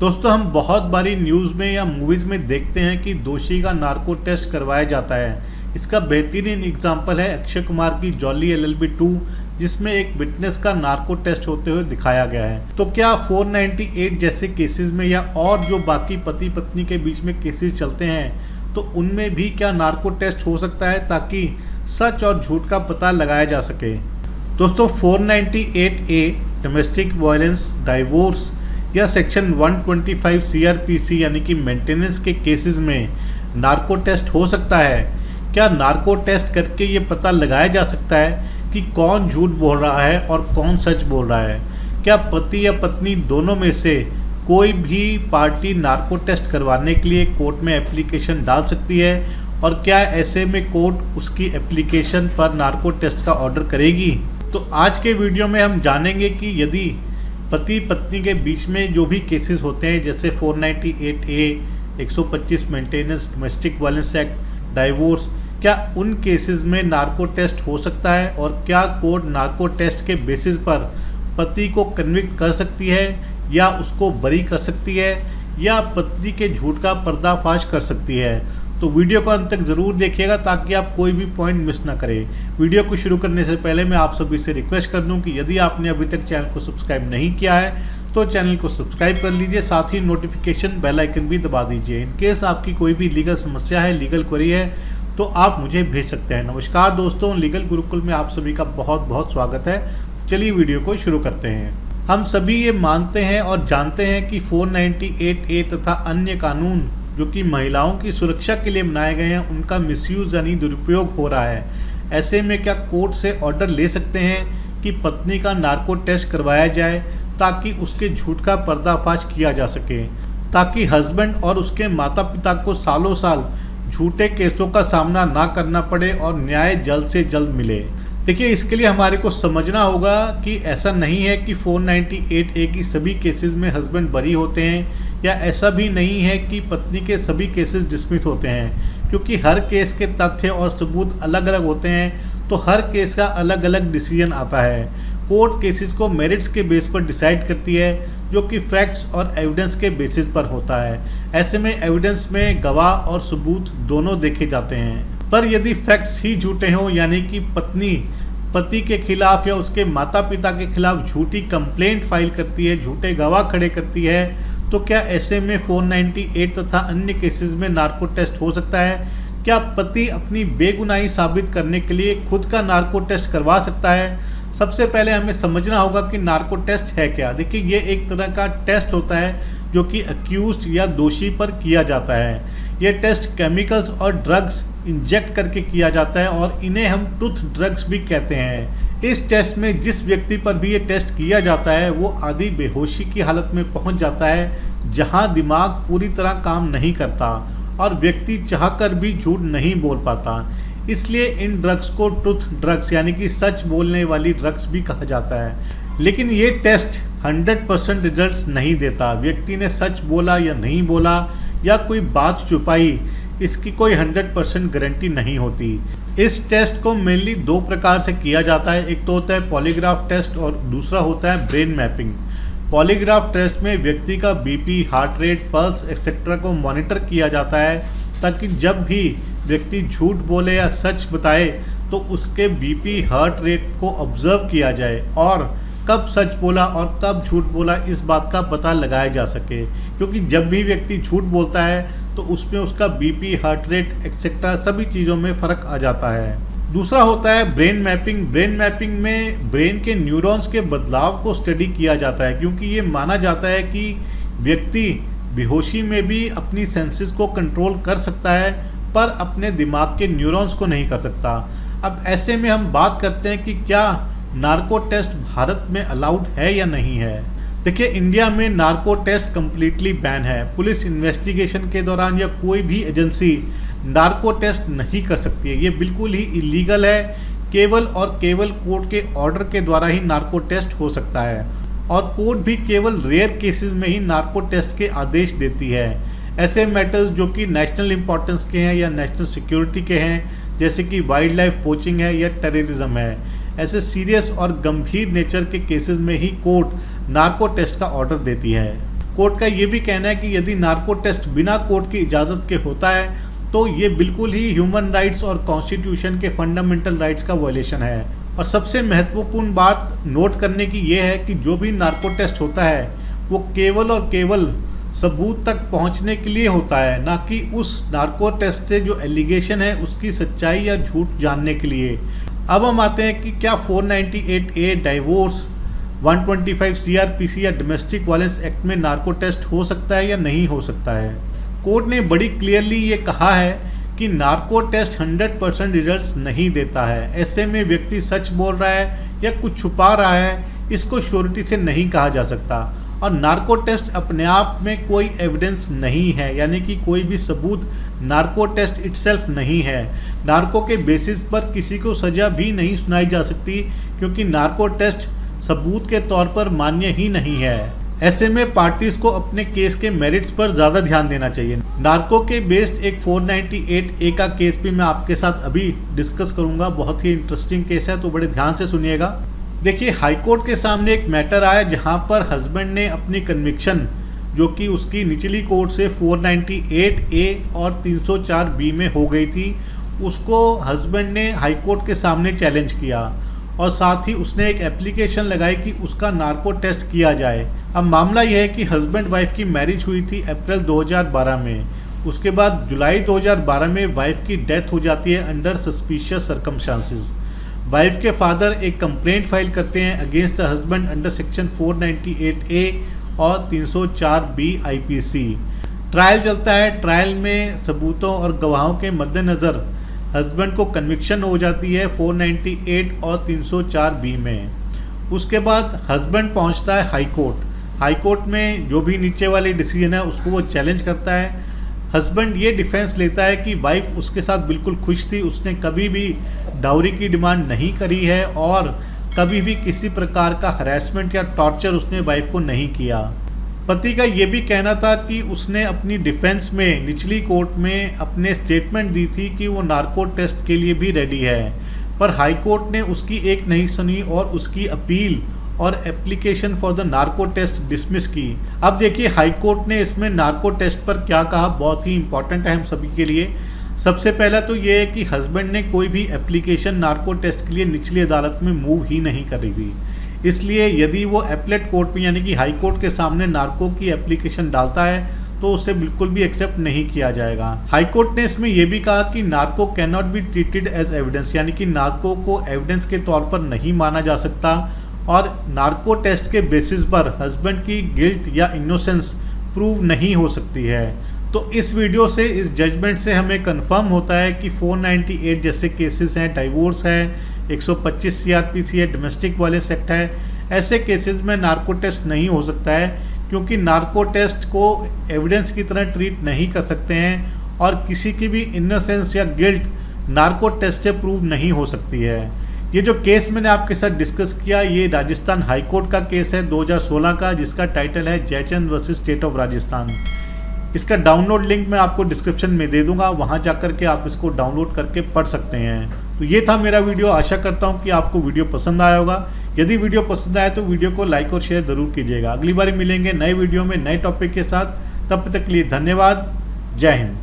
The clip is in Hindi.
दोस्तों, हम बहुत बारी न्यूज़ में या मूवीज़ में देखते हैं कि दोषी का नार्को टेस्ट करवाया जाता है। इसका बेहतरीन एग्जाम्पल है अक्षय कुमार की जॉली LLB 2, जिसमें एक विटनेस का नार्को टेस्ट होते हुए दिखाया गया है। तो क्या 498 जैसे केसेस में या और जो बाकी पति पत्नी के बीच में केसेस चलते हैं, तो उनमें भी क्या नार्को टेस्ट हो सकता है ताकि सच और झूठ का पता लगाया जा सके। दोस्तों, 498A डोमेस्टिक वायलेंस, डाइवोर्स या सेक्शन 125 CRPC यानी कि मेंटेनेंस के केसेस में नार्को टेस्ट हो सकता है। क्या नार्को टेस्ट करके ये पता लगाया जा सकता है कि कौन झूठ बोल रहा है और कौन सच बोल रहा है? क्या पति या पत्नी दोनों में से कोई भी पार्टी नार्को टेस्ट करवाने के लिए कोर्ट में एप्लीकेशन डाल सकती है? और क्या ऐसे में कोर्ट उसकी एप्लीकेशन पर नार्को टेस्ट का ऑर्डर करेगी? तो आज के वीडियो में हम जानेंगे कि यदि पति पत्नी के बीच में जो भी केसेस होते हैं, जैसे 498A, 125 maintenance, domestic violence act, divorce, क्या उन केसेस में नार्को टेस्ट हो सकता है? और क्या कोर्ट नार्को टेस्ट के बेसिस पर पति को कन्विक्ट कर सकती है या उसको बरी कर सकती है या पत्नी के झूठ का पर्दाफाश कर सकती है? तो वीडियो को अंत तक ज़रूर देखिएगा ताकि आप कोई भी पॉइंट मिस ना करें। वीडियो को शुरू करने से पहले मैं आप सभी से रिक्वेस्ट कर दूं कि यदि आपने अभी तक चैनल को सब्सक्राइब नहीं किया है तो चैनल को सब्सक्राइब कर लीजिए, साथ ही नोटिफिकेशन बेल आइकन भी दबा दीजिए। इन केस आपकी कोई भी लीगल समस्या है, लीगल क्वेरी है, तो आप मुझे भेज सकते हैं। नमस्कार दोस्तों, लीगल गुरुकुल में आप सभी का बहुत बहुत स्वागत है। चलिए वीडियो को शुरू करते हैं। हम सभी ये मानते हैं और जानते हैं कि 498A तथा अन्य कानून जो कि महिलाओं की सुरक्षा के लिए बनाए गए हैं, उनका मिसयूज़ यानी दुरुपयोग हो रहा है। ऐसे में क्या कोर्ट से ऑर्डर ले सकते हैं कि पत्नी का नार्को टेस्ट करवाया जाए ताकि उसके झूठ का पर्दाफाश किया जा सके, ताकि हस्बैंड और उसके माता पिता को सालों साल झूठे केसों का सामना ना करना पड़े और न्याय जल्द से जल्द मिले। देखिए, इसके लिए हमारे को समझना होगा कि ऐसा नहीं है कि 498A की सभी केसेस में हस्बैंड बरी होते हैं, या ऐसा भी नहीं है कि पत्नी के सभी केसेस डिसमिस होते हैं, क्योंकि हर केस के तथ्य और सबूत अलग अलग होते हैं। तो हर केस का अलग अलग डिसीजन आता है। कोर्ट केसेस को मेरिट्स के बेस पर डिसाइड करती है, जो कि फैक्ट्स और एविडेंस के बेसिस पर होता है। ऐसे में एविडेंस में गवाह और सबूत दोनों देखे जाते हैं। पर यदि फैक्ट्स ही झूठे हों, यानी कि पत्नी पति के खिलाफ या उसके माता पिता के खिलाफ झूठी कंप्लेंट फाइल करती है, झूठे गवाह खड़े करती है, तो क्या ऐसे में 498 तथा अन्य केसेस में नार्को टेस्ट हो सकता है? क्या पति अपनी बेगुनाही साबित करने के लिए खुद का नार्को टेस्ट करवा सकता है? सबसे पहले हमें समझना होगा कि नार्को टेस्ट है क्या। देखिए, ये एक तरह का टेस्ट होता है जो कि अक्यूज्ड या दोषी पर किया जाता है। ये टेस्ट केमिकल्स और ड्रग्स इंजेक्ट करके किया जाता है और इन्हें हम ट्रूथ ड्रग्स भी कहते हैं। इस टेस्ट में जिस व्यक्ति पर भी ये टेस्ट किया जाता है वो आधी बेहोशी की हालत में पहुंच जाता है, जहां दिमाग पूरी तरह काम नहीं करता और व्यक्ति चाहकर भी झूठ नहीं बोल पाता। इसलिए इन ड्रग्स को ट्रूथ ड्रग्स यानी कि सच बोलने वाली ड्रग्स भी कहा जाता है। लेकिन ये टेस्ट 100% रिजल्ट्स नहीं देता। व्यक्ति ने सच बोला या नहीं बोला या कोई बात छुपाई, इसकी कोई 100% गारंटी नहीं होती। इस टेस्ट को मेनली दो प्रकार से किया जाता है। एक तो होता है पॉलीग्राफ टेस्ट और दूसरा होता है ब्रेन मैपिंग। पॉलीग्राफ टेस्ट में व्यक्ति का BP, heart rate, pulse etcetera को मॉनिटर किया जाता है, ताकि जब भी व्यक्ति झूठ बोले या सच बताए तो उसके BP, हार्ट रेट को ऑब्जर्व किया जाए और कब सच बोला और कब झूठ बोला इस बात का पता लगाया जा सके। क्योंकि जब भी व्यक्ति झूठ बोलता है तो उसमें उसका BP, हार्ट रेट एक्सेट्रा सभी चीज़ों में फ़र्क आ जाता है। दूसरा होता है ब्रेन मैपिंग। ब्रेन मैपिंग में ब्रेन के न्यूरॉन्स के बदलाव को स्टडी किया जाता है, क्योंकि ये माना जाता है कि व्यक्ति बेहोशी में भी अपनी सेंसेस को कंट्रोल कर सकता है, पर अपने दिमाग के न्यूरॉन्स को नहीं कर सकता। अब ऐसे में हम बात करते हैं कि क्या नार्को टेस्ट भारत में अलाउड है या नहीं है। देखिए, इंडिया में नार्को टेस्ट कम्प्लीटली बैन है। पुलिस इन्वेस्टिगेशन के दौरान या कोई भी एजेंसी नार्को टेस्ट नहीं कर सकती है। ये बिल्कुल ही इलीगल है। केवल और केवल कोर्ट के ऑर्डर के द्वारा ही नार्को टेस्ट हो सकता है और कोर्ट भी केवल रेयर केसेस में ही नार्को टेस्ट के आदेश देती है। ऐसे मैटर्स जो कि नेशनल इंपॉर्टेंस के हैं या नेशनल सिक्योरिटी के हैं, जैसे कि वाइल्ड लाइफ पोचिंग है या टेररिज्म है, ऐसे सीरियस और गंभीर नेचर के केसेस में ही कोर्ट नार्को टेस्ट का ऑर्डर देती है। कोर्ट का ये भी कहना है कि यदि नार्को टेस्ट बिना कोर्ट की इजाज़त के होता है तो ये बिल्कुल ही ह्यूमन राइट्स और कॉन्स्टिट्यूशन के फंडामेंटल राइट्स का वायलेशन है। और सबसे महत्वपूर्ण बात नोट करने की ये है कि जो भी नार्को टेस्ट होता है वो केवल और केवल सबूत तक पहुंचने के लिए होता है, ना कि उस नार्को टेस्ट से जो एलिगेशन है उसकी सच्चाई या झूठ जानने के लिए। अब हम आते हैं कि क्या 498A डाइवोर्स, 125 CRPC या डोमेस्टिक वायलेंस एक्ट में नार्को टेस्ट हो सकता है या नहीं हो सकता है। कोर्ट ने बड़ी क्लियरली ये कहा है कि नार्को टेस्ट 100% रिजल्ट्स नहीं देता है। ऐसे में व्यक्ति सच बोल रहा है या कुछ छुपा रहा है, इसको श्योरिटी से नहीं कहा जा सकता। और नार्को टेस्ट अपने आप में कोई एविडेंस नहीं है, यानी कि कोई भी सबूत नार्को टेस्ट इटसेल्फ नहीं है। नार्को के बेसिस पर किसी को सज़ा भी नहीं सुनाई जा सकती, क्योंकि नार्को टेस्ट सबूत के तौर पर मान्य ही नहीं है। ऐसे में पार्टीज को अपने केस के मेरिट्स पर ज़्यादा ध्यान देना चाहिए। नार्को के बेस्ड एक 498A का केस भी मैं आपके साथ अभी डिस्कस करूंगा, बहुत ही इंटरेस्टिंग केस है, तो बड़े ध्यान से सुनिएगा। देखिए, हाईकोर्ट के सामने एक मैटर आया जहां पर हस्बैंड ने अपनी कन्विक्शन, जो कि उसकी निचली कोर्ट से 498A और 304B में हो गई थी, उसको हस्बैंड ने हाईकोर्ट के सामने चैलेंज किया और साथ ही उसने एक एप्लीकेशन लगाई कि उसका नार्को टेस्ट किया जाए। अब मामला यह है कि हस्बैंड वाइफ की मैरिज हुई थी अप्रैल 2012 में। उसके बाद जुलाई 2012 में वाइफ की डेथ हो जाती है अंडर सस्पिशियस सर्कमस्टांसेस। वाइफ के फादर एक कंप्लेंट फाइल करते हैं against the husband under section 498A और 304B IPC। ट्रायल चलता है। ट्रायल में सबूतों और गवाहों के मद्देनज़र हस्बैंड को कन्विक्शन हो जाती है 498 और 304B में। उसके बाद हस्बैंड पहुंचता है हाई कोर्ट। हाई कोर्ट में जो भी नीचे वाली डिसीजन है उसको वो चैलेंज करता है। हस्बैंड ये डिफेंस लेता है कि वाइफ उसके साथ बिल्कुल खुश थी, उसने कभी भी डाउरी की डिमांड नहीं करी है और कभी भी किसी प्रकार का हरासमेंट या टॉर्चर उसने वाइफ को नहीं किया। पति का ये भी कहना था कि उसने अपनी डिफेंस में निचली कोर्ट में अपने स्टेटमेंट दी थी कि वो नार्को टेस्ट के लिए भी रेडी है, पर हाई कोर्ट ने उसकी एक नहीं सुनी और उसकी अपील और application for the narco test dismiss की। अब देखिए हाई कोर्ट ने इसमें नार्को टेस्ट पर क्या कहा, बहुत ही इंपॉर्टेंट है हम सभी के लिए। सबसे पहला तो ये है कि हस्बैंड ने कोई भी एप्लीकेशन नार्को टेस्ट के लिए निचली अदालत में मूव ही नहीं करी थी, इसलिए यदि वो एपलेट कोर्ट में यानी कि हाई कोर्ट के सामने नार्को की एप्लीकेशन डालता है तो उसे बिल्कुल भी एक्सेप्ट नहीं किया जाएगा। हाई कोर्ट ने इसमें यह भी कहा कि narco can not be treated as evidence, यानी कि नार्को को एविडेंस के तौर पर नहीं माना जा सकता और नार्को टेस्ट के बेसिस पर हस्बैंड की गिल्ट या इनोसेंस प्रूव नहीं हो सकती है। तो इस वीडियो से, इस जजमेंट से हमें कंफर्म होता है कि 498 जैसे केसेस हैं, डाइवोर्स है, 125 CRPC है, डोमेस्टिक वायलेंस एक्ट है, ऐसे केसेस में नार्को टेस्ट नहीं हो सकता है, क्योंकि नार्को टेस्ट को एविडेंस की तरह ट्रीट नहीं कर सकते हैं और किसी की भी इनोसेंस या गिल्ट नार्को टेस्ट से प्रूव नहीं हो सकती है। ये जो केस मैंने आपके साथ डिस्कस किया, ये राजस्थान हाई कोर्ट का केस है 2016 का, जिसका टाइटल है Jaichand versus state of Rajasthan. इसका डाउनलोड लिंक मैं आपको डिस्क्रिप्शन में दे दूंगा, वहां जाकर के आप इसको डाउनलोड करके पढ़ सकते हैं। तो ये था मेरा वीडियो। आशा करता हूं कि आपको वीडियो पसंद आया होगा। यदि वीडियो पसंद आए तो वीडियो को लाइक और शेयर ज़रूर कीजिएगा। अगली बार मिलेंगे नए वीडियो में नए टॉपिक के साथ। तब तक के लिए धन्यवाद। जय हिंद।